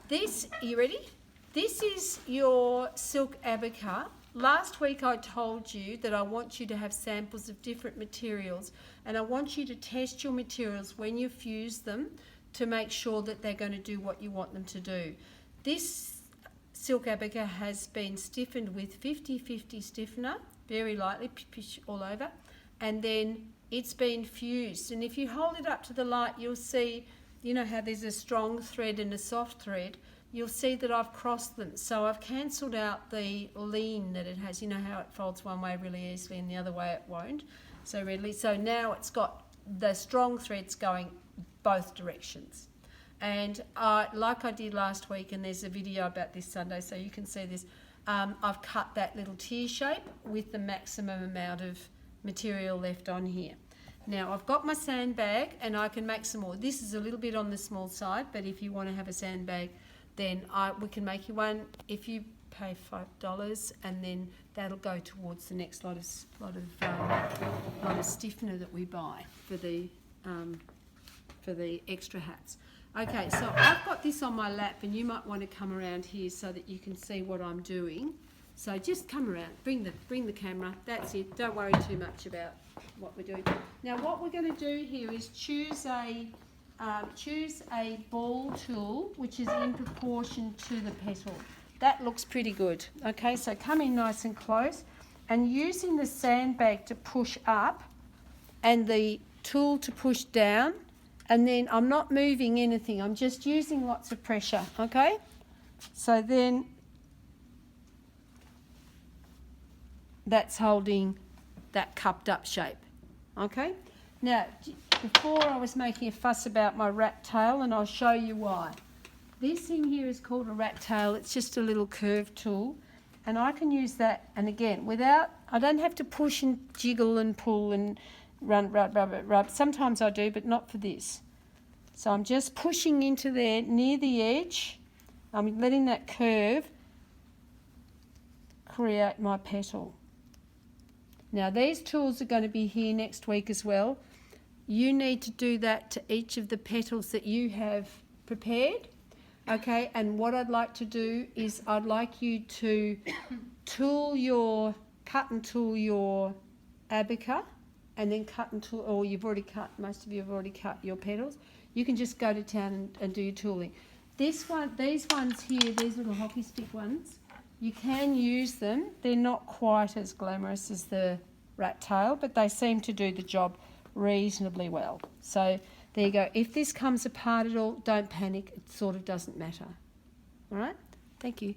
This, are you ready? This is your silk abaca. Last week I told you that I want you to have samples of different materials, and I want you to test your materials when you fuse them to make sure that they're going to do what you want them to do. This silk abaca has been stiffened with 50-50 stiffener, very lightly, all over, and then it's been fused. And if you hold it up to the light, you'll see, you know how there's a strong thread and a soft thread? You'll see that I've crossed them. So I've cancelled out the lean that it has. You know how it folds one way really easily and the other way it won't so readily. So now it's got the strong threads going both directions. And like I did last week, and there's a video about this Sunday so you can see this, I've cut that little tear shape with the maximum amount of material left on here. Now I've got my sandbag and I can make some more. This is a little bit on the small side, but if you want to have a sandbag, then we can make you one if you pay $5, and then that'll go towards the next lot of stiffener that we buy for the extra hats. Okay, so I've got this on my lap, and you might want to come around here so that you can see what I'm doing. So just come around, bring the camera. That's it. Don't worry too much about what we're doing. Now what we're going to do here is choose a ball tool which is in proportion to the petal. That looks pretty good. Okay, so come in nice and close, and using the sandbag to push up and the tool to push down, and then I'm not moving anything, I'm just using lots of pressure. Okay, so then that's holding that cupped up shape. Okay, now before I was making a fuss about my rat tail, and I'll show you why. This thing here is called a rat tail. It's just a little curved tool, and I can use that, and again, I don't have to push and jiggle and pull and rub. Sometimes I do, but not for this. So I'm just pushing into there near the edge. I'm letting that curve create my petal. Now these tools are going to be here next week as well. You need to do that to each of the petals that you have prepared. Okay, and what I'd like to do is I'd like you to cut and tool your abaca, and then cut and tool, or you've already cut, most of you have already cut your petals. You can just go to town and do your tooling. These ones here, these little hockey stick ones, you can use them. They're not quite as glamorous as the rat tail, but they seem to do the job reasonably well. So there you go. If this comes apart at all, don't panic. It sort of doesn't matter. All right? Thank you.